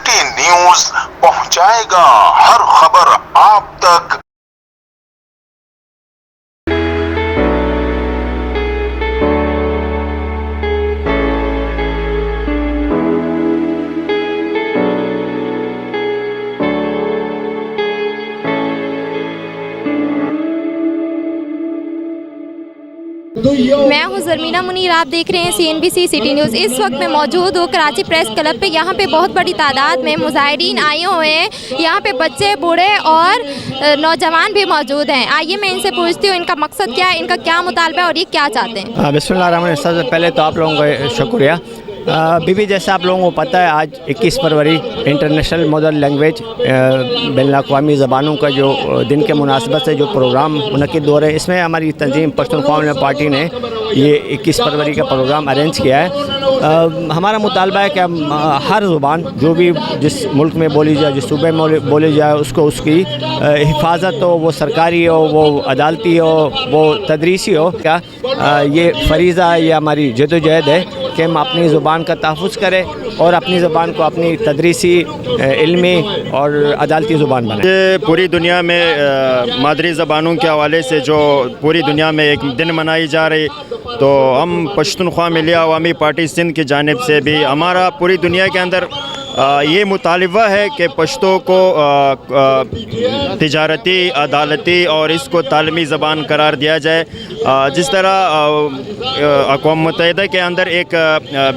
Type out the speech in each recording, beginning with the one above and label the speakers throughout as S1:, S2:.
S1: City news पहुंचाएगा हर खबर आप तक।
S2: मैं हूं ज़रमीना मुनीर, आप देख रहे हैं CNBC सिटी न्यूज़। इस वक्त मैं मौजूद हूँ कराची प्रेस क्लब पे। यहाँ पे बहुत बड़ी तादाद में मुजाहिरीन आए हुए हैं। यहाँ पे बच्चे, बूढ़े और नौजवान भी मौजूद हैं। आइए मैं इनसे पूछती हूँ इनका मकसद क्या है, इनका क्या मुतालबा है और ये क्या चाहते हैं।
S3: बिस्मिल्लाह। सबसे पहले तो आप लोगों का शुक्रिया। बीबी, जैसा आप लोगों को पता है, आज 21 फरवरी इंटरनेशनल मदर लैंग्वेज बैनुल-अक़वामी ज़बानों का जो दिन के मुनासिबत से जो प्रोग्राम मुनक़िद हो रहे हैं, इसमें हमारी तंजीम पश्तूनख्वा पार्टी ने ये 21 फरवरी का प्रोग्राम अरेंज किया है। हमारा मुतालबा है कि हर ज़ुबान जो भी जिस मुल्क में बोली जाए, जिस सूबे में बोली जाए, उसको उसकी हिफाजत हो, वो सरकारी हो, वो अदालती हो, वो तदरीसी हो। क्या ये फ़रीज़ा है, ये हमारी जदोजहद है कि हम अपनी ज़ुबान का तहफ़्फ़ुज़ करें और अपनी ज़ुबान को अपनी तदरीसी, इल्मी और अदालती ज़ुबान बनाएं।
S4: ये पूरी दुनिया में मादरी ज़बानों के हवाले से जो पूरी दुनिया में एक दिन मनाई जा रही, तो हम पश्तूनख्वा मिलिया अवामी पार्टी सिंध की जानिब से भी हमारा पूरी दुनिया के अंदर ये मुतालिबा है कि पश्तो को तिजारती, अदालती और इसको तालीमी ज़बान करार दिया जाए। जिस तरह अक़वाम मुत्तहिदा के अंदर एक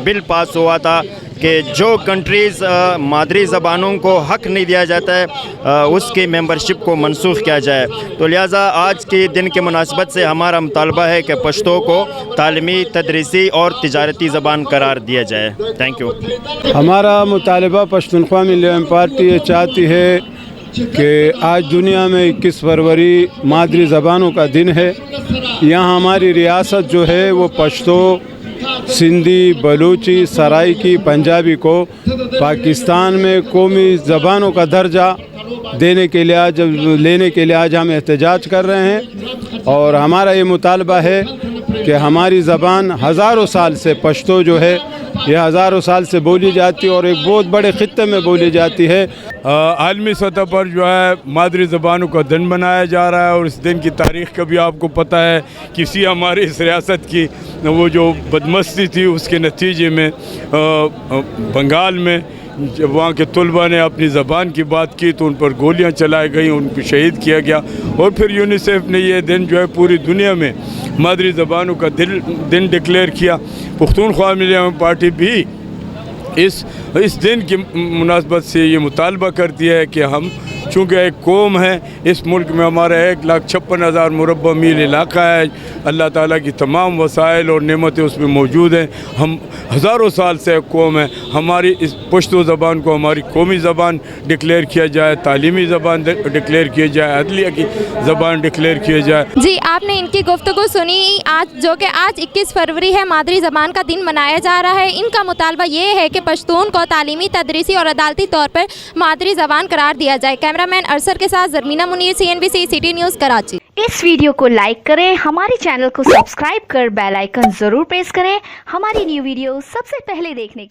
S4: बिल पास हुआ था कि जो कंट्रीज़ मादरी ज़बानों को हक़ नहीं दिया जाता है उसकी मेंबरशिप को मनसूख किया जाए। तो लिहाजा आज के दिन के मुनासिबत से हमारा मुतालबा है कि पश्तो को तालीमी, तदरीसी और तिजारती ज़बान करार दिया जाए। Thank you.
S5: हमारा मुतालबा पश्तूनख्वा मिलिया पार्टी ये चाहती है कि आज दुनिया में 21 फरवरी मादरी ज़बानों का दिन है। यहाँ हमारी रियासत जो है वो पश्तो, सिंधी, बलूची, सराइकी, पंजाबी को पाकिस्तान में कौमी ज़बानों का दर्जा लेने के लिए आज हम एहतजाज कर रहे हैं। और हमारा ये मुतालबा है कि हमारी ज़बान हज़ारों साल से, पश्तो जो है ये हज़ारों साल से बोली जाती है और एक बहुत बड़े ख़ित्ते में बोली जाती है।
S6: आलमी सतह पर जो है मादरी ज़बानों का दिन मनाया जा रहा है और इस दिन की तारीख़ का भी आपको पता है। किसी हमारी इस रियासत की वो जो बदमस्ती थी उसके नतीजे में बंगाल में जब वहाँ के तलबा ने अपनी ज़बान की बात की तो उन पर गोलियाँ चलाई गई, उनको शहीद किया गया। और फिर यूनिसेफ ने ये दिन जो है पूरी दुनिया में मादरी ज़बानों का दिन डिक्लेयर किया। पख्तूनख्वा मिलिया पार्टी भी इस दिन की मुनासबत से ये मुतालबा करती है कि हम चूँकि एक कौम है, इस मुल्क में हमारा 1,56,000 मुरब्बा मील इलाका है। अल्लाह ताला की तमाम वसाइल और नेमतें उसमें मौजूद हैं। हम हज़ारों साल से एक कौम है। हमारी इस पश्तो ज़बान को हमारी कौमी ज़बान डिक्लेयर किया जाए, तालीमी ज़बान डिक्लेयर किया जाए, अदलिया की ज़बान डिक्लेयर किया जाए।
S2: जी, आपने इनकी गुफ्तगू सुनी। आज जो कि आज 21 फरवरी है, मादरी ज़बान का दिन मनाया जा रहा है। इनका मुतालबा ये है कि पश्तून को तालीमी, तदरीसी और अदालती तौर पर मादरी ज़बान करार दिया जाए। कैमरामैन अरसर के साथ Zarmina Munir, CNBC city news, Karachi.
S7: इस वीडियो को लाइक करें, हमारे चैनल को सब्सक्राइब कर बेल आइकन ज़रूर प्रेस करें हमारी न्यू वीडियो सबसे पहले देखने के लिए।